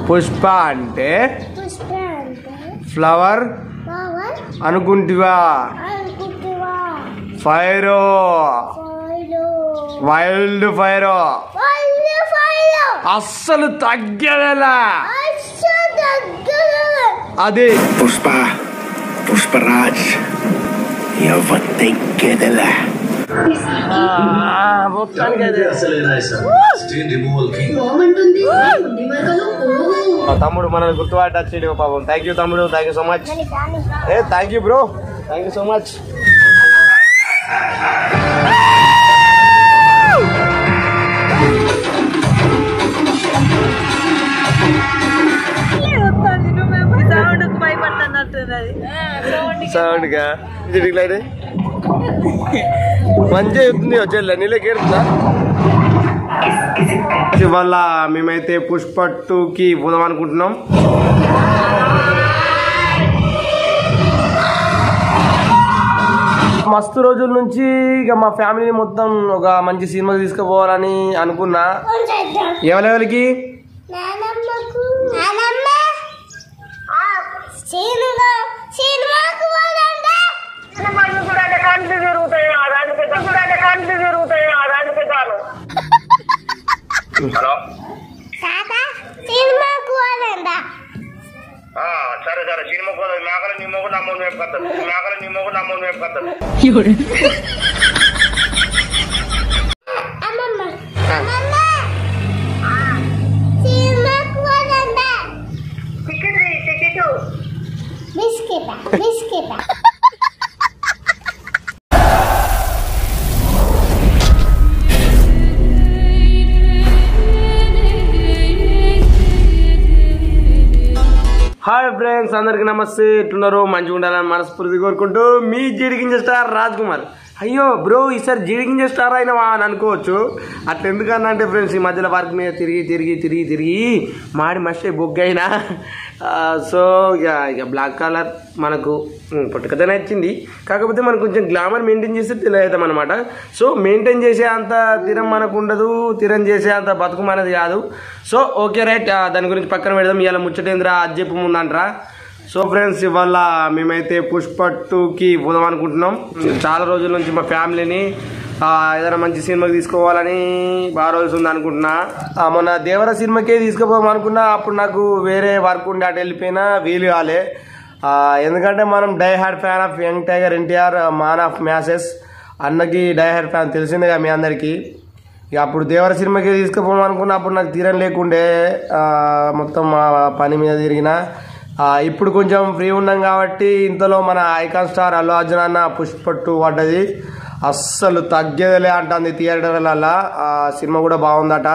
పుష్ప అంటే ఫ్లవర్ అనుకుంటివా ఫైరో వైల్డ్ ఫైరో అస్సలు తగ్గేలా అది పుష్ప పుష్పరాజ్ ఎవరు తగ్గేదలా తమ్ముడు మనల్ని గుర్తుపట్టి వచ్చేది పాపం. థ్యాంక్ యూ తమ్ముడు, thank you so much. Thank you bro, thank you so much. Sound గా మంచిగా చెప్తుంది వచ్చేలా నీళ్ళకేరుతుందా. ఇవాళ మేమైతే పుష్ప 2కి పోదాం అనుకుంటున్నాం. మస్తు రోజుల నుంచి ఇక మా ఫ్యామిలీ మొత్తం ఒక మంచి సినిమాకి తీసుకుపోవాలని అనుకున్నా. ఎవరెవరికి సరే సరే సినిమా మేకల నీ మొగ్గు నమ్మని వేపుకొస్తాను, మేకల నీ మొగ్గు నమ్మని వేపుకొస్తాను. హాయ్ ఫ్రెండ్స్, అందరికి నమస్తే. ఎట్లున్నారు? మంచిగా ఉండాలని మనస్ఫూర్తి కోరుకుంటూ మీ జీడిగింజ స్టార్ రాజ్ కుమార్. అయ్యో బ్రో, ఈసారి జీడిగింజ స్టార్ అయినవా అని అనుకోవచ్చు. అట్లా ఎందుకన్నా అంటే ఫ్రెండ్స్, ఈ మధ్యలో వర్క్ మీద తిరిగి మాడి మస్తే బొగ్గైనా. సో ఇక బ్లాక్ కలర్ మనకు పుట్టుకతోనే వచ్చింది. కాకపోతే మనకు కొంచెం గ్లామర్ మెయింటైన్ చేస్తే తెలియతాం అనమాట. సో మెయింటైన్ చేసే అంత తీరం మనకు ఉండదు, తీరం చేసే అంత బతుకు మనది కాదు. సో ఓకే రైట్, దాని గురించి పక్కన పెడదాం. ఇవాళ ముచ్చటేంద్ర అది చెప్పు ముందంటారా. సో ఫ్రెండ్స్, ఇవాళ మేమైతే పుష్ప 2కి పోదాం అనుకుంటున్నాం. చాలా రోజుల నుంచి మా ఫ్యామిలీని ఏదైనా మంచి సినిమాకి తీసుకోవాలని బాగా రోజులు ఉంది అనుకుంటున్నా. మొన్న దేవర సినిమాకే తీసుకుపోదాం అనుకున్నా. అప్పుడు నాకు వేరే వర్క్ ఉండి అటు వెళ్ళిపోయినా వీలు కాలే. ఎందుకంటే మనం die hard fan of young tiger NTR, man of masses అన్నకి డై హార్డ్ ఫ్యాన్ తెలిసిందేగా మీ అందరికీ. ఇక అప్పుడు దేవర సినిమాకి తీసుకుపోదాం అనుకున్నా. అప్పుడు నాకు తీరం లేకుండే, మొత్తం పని మీద తిరిగిన. ఇప్పుడు కొంచెం ఫ్రీ ఉన్నాం కాబట్టి ఇంతలో మన ఐకాన్ స్టార్ అల్లు అర్జున్ అన్న పుష్ప 2 పడ్డది. అస్సలు తగ్గేదిలే అంటుంది థియేటర్లలో. సినిమా కూడా బాగుందట.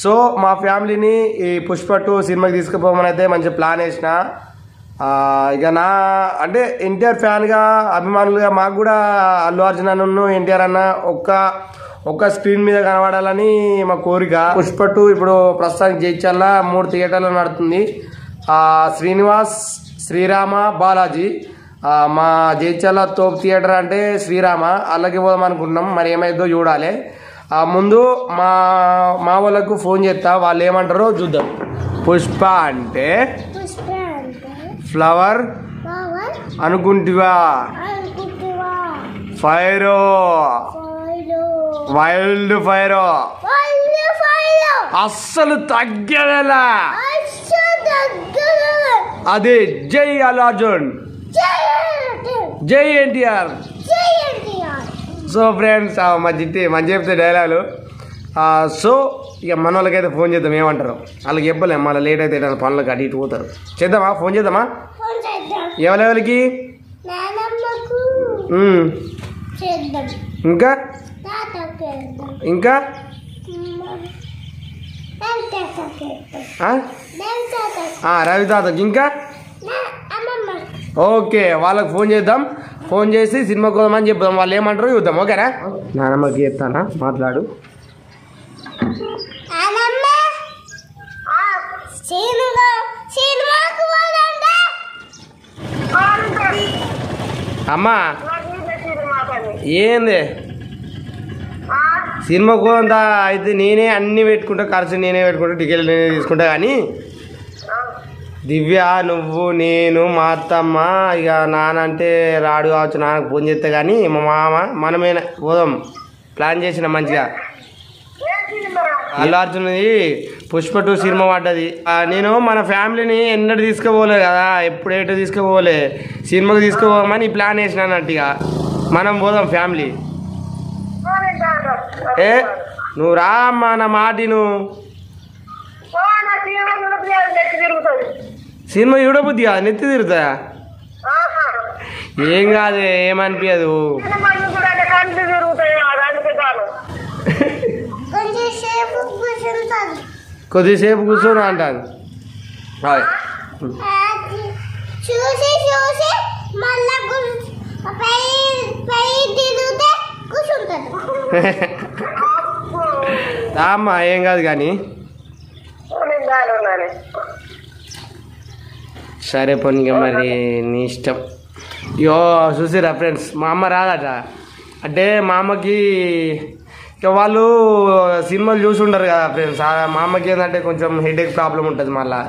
సో మా ఫ్యామిలీని ఈ పుష్ప 2 సినిమాకి తీసుకుపోమని అయితే మంచి ప్లాన్ వేసిన. ఇక నా అంటే ఎన్టీఆర్ ఫ్యాన్గా, అభిమానులుగా మాకు కూడా అల్లు అర్జున్ అన్న ఎన్టీఆర్ అన్న ఒక్క స్క్రీన్ మీద కనబడాలని మా కోరిక. పుష్ప 2 ఇప్పుడు ప్రస్తుతానికి జైత్యాల 3 థియేటర్లు నడుతుంది. శ్రీనివాస్, శ్రీరామ, బాలాజీ. మా జైత్యాల తోప్ థియేటర్ అంటే శ్రీరామ, అల్లకి పోదాం అనుకుంటున్నాం. మరి ఏమైందో చూడాలి. ముందు మా వాళ్ళకు ఫోన్ చేస్తా, వాళ్ళు ఏమంటారో చూద్దాం. పుష్ప అంటే ఫ్లవర్ అనుకుంటివా ఫైరో వైల్డ్ ఫైరో అస్సలు తగ్గేలా అదే. జై అల్లు అర్జున్, జై ఎన్టీఆర్. సో ఫ్రెండ్స్, మంచి చెప్తే డైలాగులు. సో ఇక మన వాళ్ళకైతే ఫోన్ చేద్దాం, ఏమంటారు వాళ్ళకి చెప్పలేం. మళ్ళీ లేట్ అయితే పనులకు అటు ఇటు పోతారు. చేద్దామా? ఫోన్ చేద్దామా? ఎవరెవరికి? ఇంకా ఇంకా రవి తాతకి, ఇంకా ఓకే వాళ్ళకి ఫోన్ చేద్దాం. ఫోన్ చేసి సినిమాకి పోదామని చెప్దాం. వాళ్ళు ఏమంటారో చూద్దాం. ఓకేనా? నానమ్మకి చెప్తానా, మాట్లాడు. అమ్మా ఏంది సినిమా కోదంతా అయితే నేనే అన్ని పెట్టుకుంటా, ఖర్చు నేనే పెట్టుకుంటా, టికెట్లు నేనే తీసుకుంటా. కానీ దివ్య నువ్వు నేను మా అత్తమ్మ ఇక నాన్న అంటే రాడు కావచ్చు, నాన్నకు ఫోన్ చేస్తే కానీ మా మామ మనమే పోదాం ప్లాన్ చేసిన మంచిగా. అల్లు అర్జున్ది పుష్ప 2 సినిమా పడ్డది. నేను మన ఫ్యామిలీని ఎన్నడూ తీసుకుపోలే కదా, ఎప్పుడేటో తీసుకుపోలే, సినిమాకి తీసుకుపోమని ప్లాన్ వేసినానంట. ఇక మనం పోదాం ఫ్యామిలీ. ఏ నువ్వు రా అమ్మా, నా మాట నువ్వు. సినిమా చూడబుద్ధి కాదు, నెత్తి తిరుగుతాయా? ఏం కాదు, ఏమనిపించదు. కొద్దిసేపు కూర్చోను అంటాను. అమ్మా ఏం కాదు కానీ. సరే పొన్నిగా మరి నీ ఇష్టం. యో చూసిరా ఫ్రెండ్స్, మా అమ్మ రాదట. అంటే మా అమ్మకి ఇక వాళ్ళు సినిమాలు చూసి ఉండరు కదా ఫ్రెండ్స్. మా అమ్మకి ఏంటంటే కొంచెం హెడేక్ ప్రాబ్లం ఉంటుంది. మళ్ళీ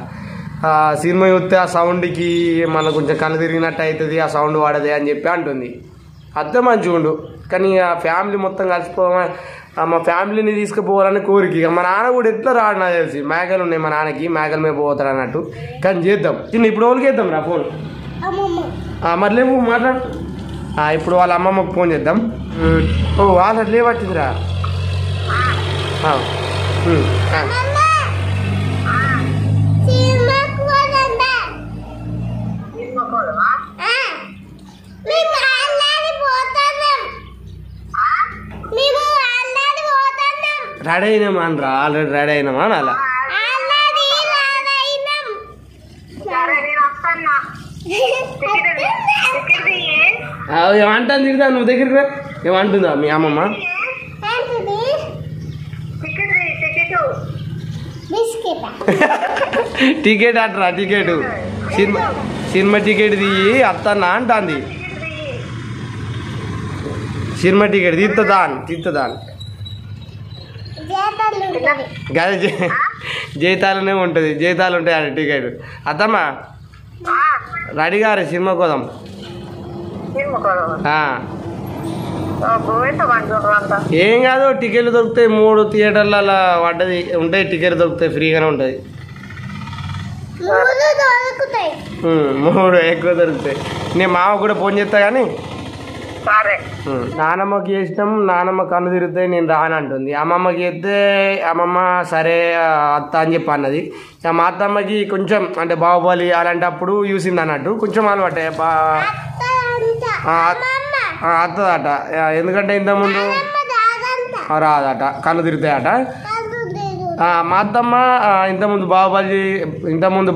సినిమా చూస్తే ఆ సౌండ్కి మళ్ళీ కొంచెం కళ్ళు తిరిగినట్టు అవుతుంది, ఆ సౌండ్ వాడదే అని చెప్పి అంటుంది. అంతే మంచిగా ఉండు. కానీ ఆ ఫ్యామిలీ మొత్తం కలిసిపోవాలి, మా ఫ్యామిలీని తీసుకుపోవాలని కోరిక. ఇక మా నాన్న కూడా ఎట్లా రాడు నాకు తెలిసి. మేకలు ఉన్నాయి మా నాన్నకి, మేకల మీద పోతారు అన్నట్టు. కానీ చేద్దాం చిన్న. ఇప్పుడు వాళ్ళకి వేద్దాం రా ఫోన్. మరి లేవు మాట్లాడు. ఇప్పుడు వాళ్ళ అమ్మమ్మకి ఫోన్ చేద్దాం. ఓ వాళ్ళ లేవట్టిందిరా. రెడీ అయినామా అనరా? ఆల్రెడీ రెడీ అయినామా అని అలా ఏమంటాను తిరుగుతా. నువ్వు దగ్గరికి ఏమంటుందా మీ అమ్మమ్మ? టికెట్ అంటరా? టికెట్ సినిమా టికెట్ తీయి అత్తన్నా అంటుంది. సినిమా టికెట్ తీస్తుందా గదే జైతాలనే ఉంటుంది. జైతాలు ఉంటాయి అన్న టికెట్. అత్తమ్మా రెడీగా రే సినిమా కోదాం. ఏం కాదు, టికెట్లు దొరుకుతాయి. 3 థియేటర్ల పడ్డది ఉంటాయి. టికెట్ దొరుకుతాయి, ఫ్రీగానే ఉంటుంది. 3 ఎక్కువ దొరుకుతాయి. నేను మామ కూడా ఫోన్ చేస్తా కానీ. నానమ్మకి చేసినాం, నానమ్మ కన్ను తిరుగుతాయి, నేను రానంటుంది. అమ్మమ్మకి చేస్తే అమ్మమ్మ సరే అత్త అని చెప్పి అన్నది. మా అత్తమ్మకి కొంచెం అంటే బాహుబలి అలాంటప్పుడు చూసింది అన్నట్టు, కొంచెం అలవాటే అత్తదట. ఎందుకంటే ఇంతకుముందు రాదట, కన్ను తిరుగుతాయట. మా అత్తమ్మ ఇంతకుముందు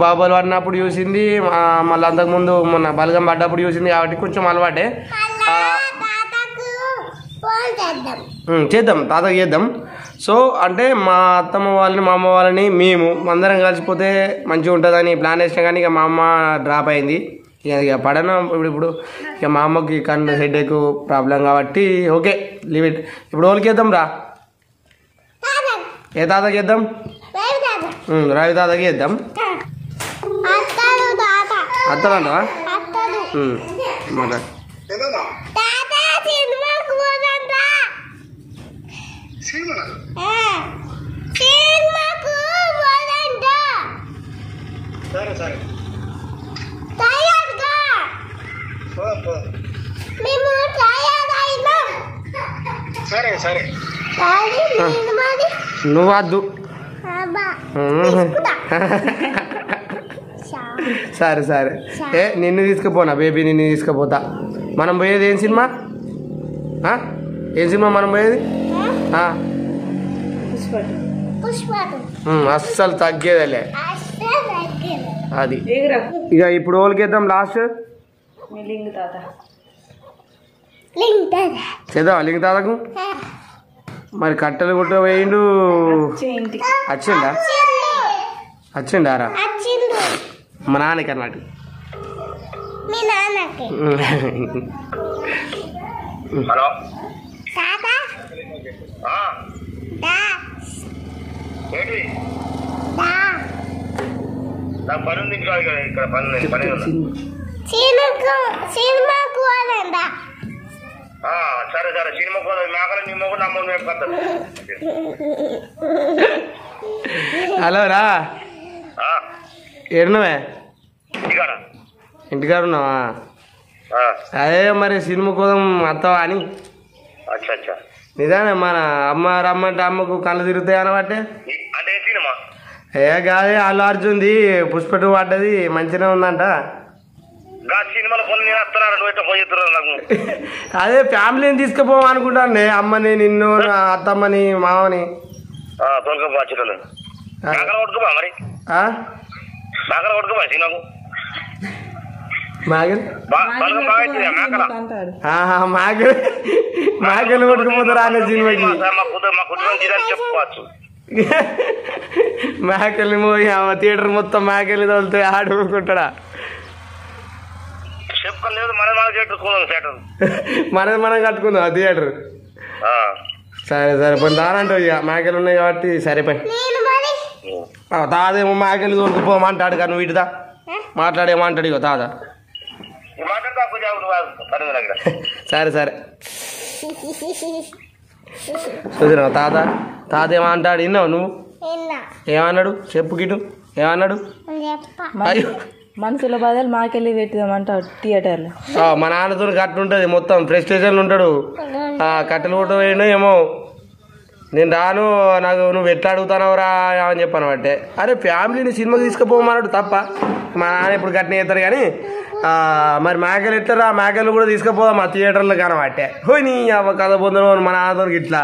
బాహుబలి పడినప్పుడు చూసింది, మళ్ళీ అంతకుముందు మొన్న బలగం పడ్డప్పుడు చూసింది. కాబట్టి కొంచెం అలవాటే. చేద్దాం, తాతకి చేద్దాం. సో అంటే మా అత్తమ్మ వాళ్ళని, మా అమ్మ వాళ్ళని, మేము అందరం కలిసిపోతే మంచిగా ఉంటుందని ప్లాన్ వేసినా. కానీ ఇక మా అమ్మ డ్రాప్ అయింది. ఇక పడను ఇప్పుడు. ఇక మా అమ్మకి కన్ను హెడేక్ ప్రాబ్లం కాబట్టి ఓకే లీవ్ ఇట్. ఇప్పుడు వాళ్ళకి వేద్దాం రా. ఏ తాతకి వేద్దాం? రవి తాతకి వేద్దాం. అత్తలంటవా? మాట నువ్వు వద్దు. సరే సరే. నిన్ను తీసుకుపోనా బేబీ, నిన్ను తీసుకుపోతా. మనం పోయేది ఏం సినిమా? ఏం సినిమా మనం పోయేది? అస్సలు తగ్గేదేలే అది. ఇక ఇప్పుడు వాళ్ళకి వేద్దాం లాస్ట్. చేద్దాం లింగ్ తాతకు. మరి కట్టెలు గుట్ట వేయండు. వచ్చిండారా? మా నాన్నకి అన్నట్టు. హలో ఏంటి నాకు పని ఉంది ఇంకా ఇక్కడ పని ఉంది. సరే సరే సినిమా పోదాం. మేకలు నీ మొగ్గు నమ్మకం మేపుకొస్తాను. హలో రా, ఏడున్నావే? ఇంటికాడ. ఇంటికాడ ఉన్నావా? అదే మరి సినిమా కోసం వస్తావా అని. అచ్చా అచ్చా. నిజానే మన అమ్మ రమ్మంటే అమ్మకు కళ్ళు తిరుగుతాయి అనబట్టే. అంటే సినిమా కాదే అల్లు అర్జున్ది పుష్ప 2 పడ్డది, మంచిగా ఉందంట. సినిమాలో పనులు నేను వస్తున్నారు, నువ్వు ఎట్లా పోయి నాకు. అదే ఫ్యామిలీని తీసుకుపోవం అనుకుంటాను, అమ్మని, నిన్ను, అత్తమ్మని, మామని. తొలకపో చిల్లలు మేకలు కొట్టుకోపా. మరి మేకలు కొట్టుకోపా సినిమాకు. మేకలు కొట్టుకుపోతారా అనే సినిమాకి? చెప్పుకోవచ్చు. మేకల్ని పోయి థియేటర్ మొత్తం మేకల్ని తోలుతాయి, ఆడుకుంటాడా? చెప్పుకోలేదు, మనది మనం కట్టుకుందాం ఆ థియేటర్. సరే సరే పని దానంటావు, ఇక మేకలు ఉన్నాయి కాబట్టి సరే పని. తాదేమో మేకలు తోలుకుపోమంటాడు కానీ నువ్వు ఇటుదా మాట్లాడేమంటాడు ఇక తాత. సరే సరే చూసినావు తాత ఏమంటాడు, విన్నావు నువ్వు? ఏమన్నాడు చెప్పు గిటు, ఏమన్నాడు? మనసులో బదులు మాకెళ్ళి పెట్టిదామంటావు థియేటర్లో. మా నాన్నతో కట్టు ఉంటుంది మొత్తం, ప్రెస్ స్టేషన్లో ఉంటాడు. కట్టెలు కొట్టు పోయినా ఏమో, నేను రాను, నాకు నువ్వు ఎట్లా అడుగుతానవరా అని చెప్పాను. అంటే అరే ఫ్యామిలీని సినిమాకి తీసుకుపోమన్నాడు తప్ప, మా నాన్న ఇప్పుడు కట్టిన చేస్తారు కానీ మరి మేకలు ఎట్లరా, మేకలు కూడా తీసుకుపోదాం మా థియేటర్లో కనబట్టే. పోయి నీ కథ పొందడం మా నాన్నతో ఇట్లా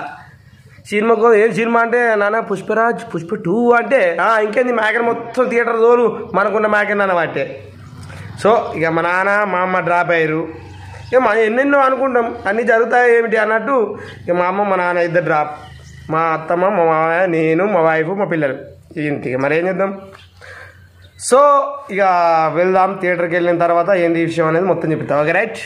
సినిమాకు. ఏం సినిమా అంటే నాన్న పుష్పరాజ్ పుష్ప 2 అంటే ఇంకేంది మేకలు మొత్తం థియేటర్ తోలు మనకున్న మేకలు అనబట్టే. సో ఇక మా నాన్న మా అమ్మ డ్రాప్ అయ్యారు. ఇక మనం ఎన్నెన్నో అనుకుంటాం, అన్నీ జరుగుతాయి ఏమిటి అన్నట్టు. ఇక మా అమ్మ మా నాన్న ఇద్దరు డ్రాప్, మా అత్తమ్మ మా మామయ్య నేను మా వైఫ్ మా పిల్లలు ఇంటికి. మరి ఏం చేద్దాం? సో ఇక వెళ్దాం. థియేటర్కి వెళ్ళిన తర్వాత ఏంది విషయం అనేది మొత్తం చెప్తాం. Okay right.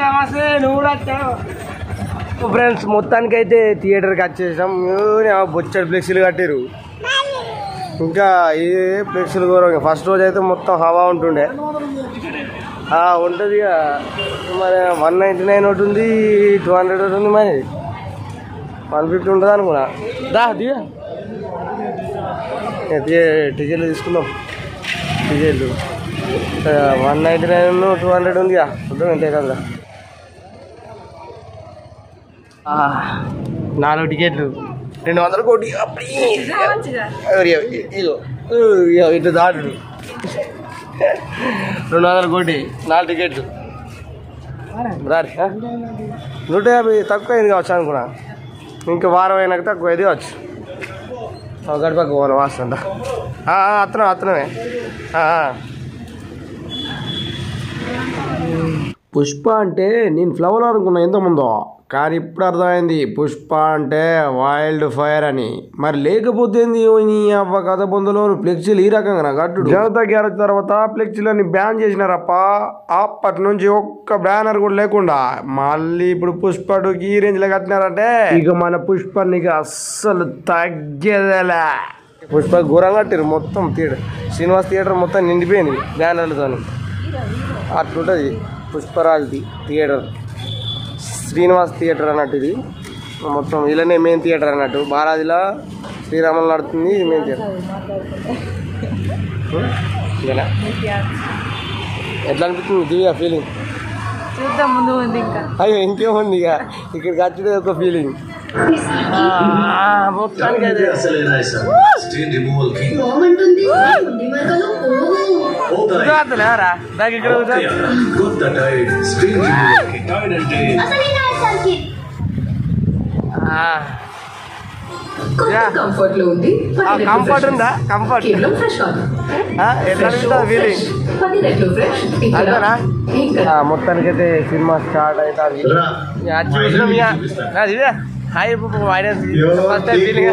నమస్తే, నువ్వు కూడా వచ్చావు. ఫ్రెండ్స్ మొత్తానికి అయితే థియేటర్కి వచ్చేసాం. బొచ్చడి ఫ్లెక్సీలు కట్టారు, ఇంకా ఏ ఫ్లెక్సీలు కూడా. ఫస్ట్ రోజు అయితే మొత్తం హవా ఉంటుండే, ఉంటుంది. ఇక మరి 199 ఒకటి ఉంది, 200 ఒకటి ఉంది, మరి 150 ఉంటుంది అనుకున్నా. టికెట్లు తీసుకుందాం. టికెట్లు 199 200 ఉంది. చూద్దాం ఎంతే కదా. 4 టికెట్లు 200 కోటి. ఇటు దాడు 200 కోటి 4 టికెట్లు. రారి 150 తక్కువ అయింది కావచ్చు అనుకున్నా. ఇంకా వారం అయినాక తక్కువ అయింది కావచ్చు. గడపకు పోను వాస్తుంట. అత్తనమే. పుష్ప అంటే నేను ఫ్లవర్ అనుకున్నా ఇంతకుముందు, కానీ ఇప్పుడు అర్థమైంది పుష్ప అంటే వైల్డ్ ఫైర్ అని. మరి లేకపోతే అవ్వ కథ పొందులో ఫ్లెక్సీలు ఈ రకంగా కట్టు. జనతా గ్యారేజ్ తర్వాత ఫ్లెక్సీలని బ్యాన్ చేసినారప్ప. అప్పటి నుంచి ఒక్క బ్యానర్ కూడా లేకుండా మళ్ళీ ఇప్పుడు పుష్ప 2కి ఈ రేంజ్ లో కట్టినారంటే ఇక మన పుష్పని అస్సలు తగ్గేదేలే. పుష్ప ఘోరం కట్టారు మొత్తం. శ్రీనివాస్ థియేటర్ మొత్తం నిండిపోయింది బ్యానర్లతో. అట్లుంటుంది పుష్పరాజ్ది థియేటర్. శ్రీనివాస్ థియేటర్ అన్నట్టు ఇది మొత్తం. ఇలానే మెయిన్ థియేటర్ అన్నట్టు. బాలాజీలో శ్రీరాములు నడుతుంది, ఇది మెయిన్ థియేటర్. ఇదేనా? ఎట్లా అనిపిస్తుంది దివ్య ఫీలింగ్? చూద్దాం ముందు ఉంది ఇంకా. అయ్యో ఇంకేముంది, ఇక ఇక్కడికి వచ్చేది ఒక ఫీలింగ్. మొత్తానికి అయితే లేవరా నాకు ఇక్కడ కంఫర్ట్ ఉందా? కంఫర్ట్ ఎట్లా ఫీలింగ్ అంతేనా? మొత్తానికైతే సినిమా స్టార్ట్ అవుతుంది. ఇదే hi virus first time feeling.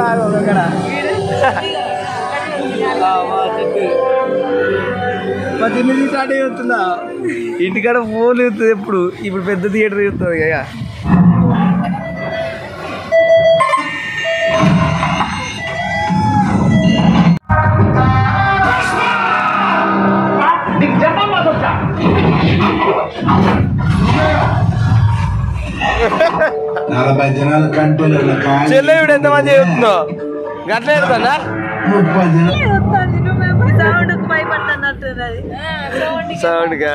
రాదు ఒకక్కడ మా చిన్నది స్టార్ట్ అవుతుందా ఇంటికాడ ఫోన్ అవుతుంది ఎప్పుడు ఇప్పుడు పెద్ద థియేటర్ అవుతుంది కదా చెల్లె ఇప్పుడు ఎంతమంది చెప్తుందో గట్ల ఎడుతుందా సౌండ్గా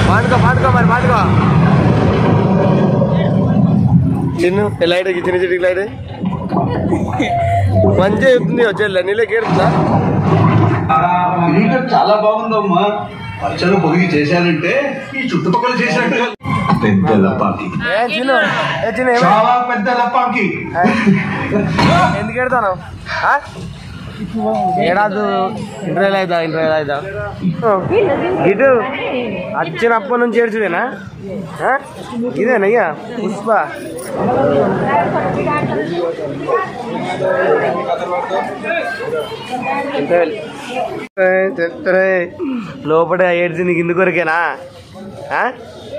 పాడుకో పాడుకో మరి పాడుకో నిన్ను లైట్ చిన్న చిటికి లైట్ మంచిగా చెప్తుంది చెల్లె నీళ్ళకి ఏడుతుందా చాలా బాగుందమ్మా పచ్చలు పొదిగి చేశారంటే ఈ చుట్టుపక్కల చేసినట్టుగా పెద్ద లపాకి చాలా పెద్ద లపాకి ఎందుకు ఎడతాను ఏడాది ఇంటర్వ్యూలు అవుతా ఇటు వచ్చినప్పటి నుంచి ఏడ్చుడేనా ఇదేనా ఇక పుష్ప లోపల ఏడ్చింది ఇందు కొరకేనా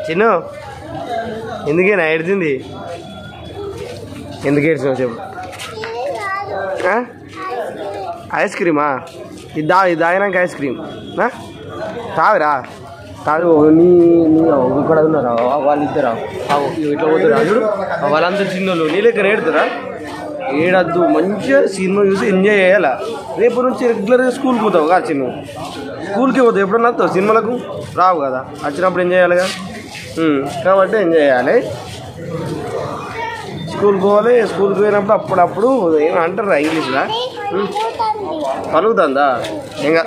చిన్ను ఎందుకేనా ఏడ్చింది ఎందుకు ఏడ్చినావు చెప్పు ఐస్ క్రీమా ఇది తాగినాక ఐస్ క్రీమ్ తావిరా తాగు నీ ఇక్కడ ఉన్నారా వాళ్ళిద్దరా ఇట్లా పోతారా చూడు వాళ్ళందరూ చిన్నోళ్ళు నీ లెక్క ఏడుతారా ఏడద్దు మంచిగా సినిమా చూసి ఎంజాయ్ చేయాలా రేపు నుంచి రెగ్యులర్గా స్కూల్కి పోతావు కదా చిన్న స్కూల్కి పోతావు ఎప్పుడన్నా వస్తావు సినిమాలకు రావు కదా వచ్చినప్పుడు ఎంజాయ్ చేయాలిగా కాబట్టి ఎంజాయ్ చేయాలి స్కూల్కి పోవాలి స్కూల్కి పోయినప్పుడు అప్పుడప్పుడు ఏమంటారా ఇంగ్లీష్లో పలుకుతుందా ఇంకా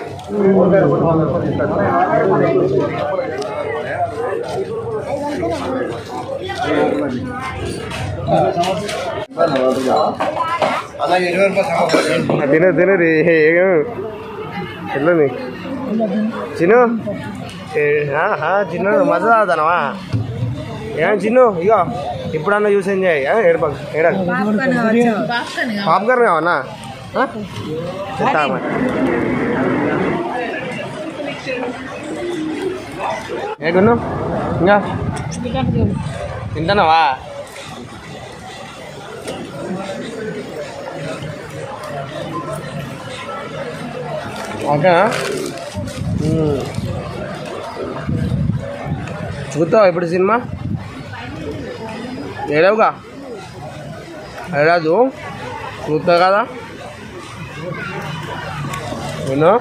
తినరి ఎట్లని చిన్ను చిన్న మజా తాగుతానవా ఏం చిన్ను ఇగో ఇప్పుడన్నా చూసి ఎంజాయ్ ఏడపకు ఏడాలి పాప్కార్న్ కావన్నా ఏడున్నా ఇంకా తింటానావా ఓకేనా చూస్తావా ఇప్పుడు సినిమా ఏడవుగా ఏడాదు చూస్తా కదా విను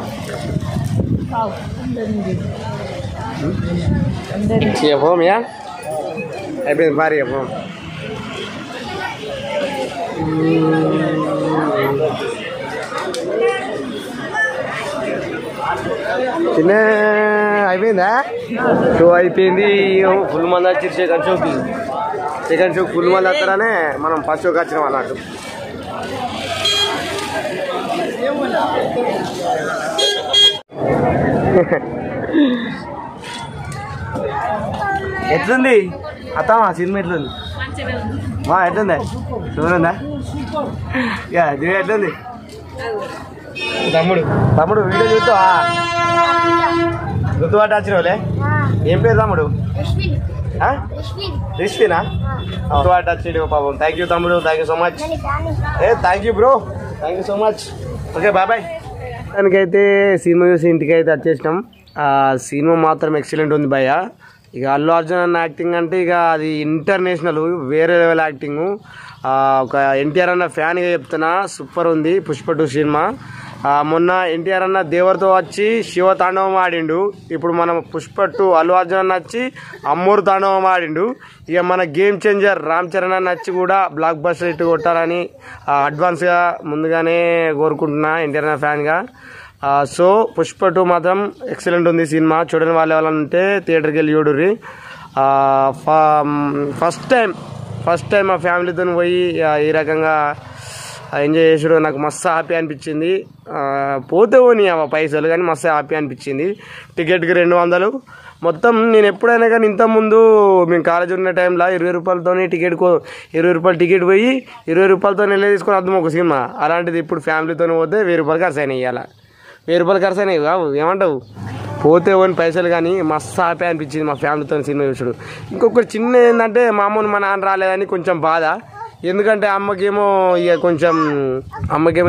చెప్పమయా అయిపోయింది భారీ చెప్పం చిన్న అయిపోయిందా షో అయిపోయింది ఫుల్ మంది వచ్చి సెకండ్ షోకి ఫుల్ మంది వస్తారనే మనం ఫస్ట్ షోకి వచ్చినాం అన్నట్టు ఎట్లుంది అత్తమ్మా సినిమా ఎట్లుంది ఎట్లుందా చూడందా ఎట్లుంది తమ్ముడు వీడియో చూస్తావా గుర్తుబాటు వచ్చినవులే ఏం పేరు తమ్ముడు రిష్వినా గుర్తుబాటు వచ్చిండు పాపం థ్యాంక్ యూ తమ్ముడు thank you so much thank you bro thank you so much okay bye దానికైతే సినిమా చూసి ఇంటికి అయితే వచ్చేసినాం సినిమా మాత్రం ఎక్సలెంట్ ఉంది భయ్య ఇక అల్లు అర్జున్ అన్న యాక్టింగ్ అంటే ఇక అది ఇంటర్నేషనల్ వేరే లెవెల్ యాక్టింగ్ ఒక ఎన్టీఆర్ అన్న ఫ్యాన్గా చెప్తున్నా సూపర్ ఉంది పుష్ప 2 సినిమా మొన్న ఎన్టీఆర్ అన్న దేవర్తో వచ్చి శివ తాండవం ఆడిండు ఇప్పుడు మనం పుష్ప 2 అల్లు అర్జున్ అన్న వచ్చి అమ్మూరు తాండవం ఆడిండు ఇక మన గేమ్ చేంజర్ రామ్ చరణ్ అన్న వచ్చి కూడా బ్లాక్ బస్టర్ ఇట్టు కొట్టాలని అడ్వాన్స్గా ముందుగానే కోరుకుంటున్నా ఎన్టీఆర్ అన్న ఫ్యాన్గా సో పుష్ప 2 మాత్రం ఎక్సలెంట్ ఉంది సినిమా చూడని వాళ్ళు ఎవరైనా ఉంటే థియేటర్కి వెళ్ళి చూడుర్రి ఫస్ట్ టైం మా ఫ్యామిలీతో పోయి ఈ రకంగా ఎంజాయ్ చేసుడు నాకు మస్తు హ్యాపీ అనిపించింది. పోతే పోనీ పైసలు కానీ మస్తు హ్యాపీ అనిపించింది. టికెట్కి 200 మొత్తం. నేను ఎప్పుడైనా కానీ ఇంతకుముందు మేము కాలేజ్ ఉన్న టైంలో 20 రూపాయలతో టికెట్కు 20 రూపాయలు టికెట్ పోయి 20 రూపాయలతో వెళ్ళి తీసుకొని అర్థం ఒక సినిమా. అలాంటిది ఇప్పుడు ఫ్యామిలీతో పోతే 1000 రూపాయలు ఖర్చు అయినాయి. ఇవాళ 1000 రూపాయలు ఖర్చు అయినాయి కావు ఏమంటావు? పోతే పోని పైసలు కానీ మస్తు హ్యాపీ అనిపించింది మా ఫ్యామిలీతో సినిమా చూసుడు. ఇంకొకటి చిన్న ఏంటంటే మా అమ్మని మా నాన్న రాలేదని కొంచెం బాధ. ఎందుకంటే అమ్మకేమో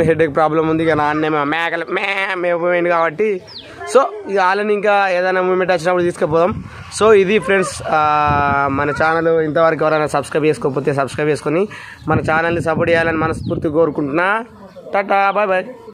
హెడేక్ ప్రాబ్లం ఉంది. ఇక నాన్నేమో మేకపోయింది కాబట్టి సో ఇక వాళ్ళని ఇంకా ఏదైనా మూమెంట్ వచ్చినప్పుడు తీసుకుపోదాం. సో ఇది ఫ్రెండ్స్ మన ఛానల్. ఇంతవరకు ఎవరైనా సబ్స్క్రైబ్ చేసుకోకపోతే సబ్స్క్రైబ్ చేసుకొని మన ఛానల్ని సపోర్ట్ చేయాలని మనస్ఫూర్తిగా కోరుకుంటున్నా. Tata bye bye.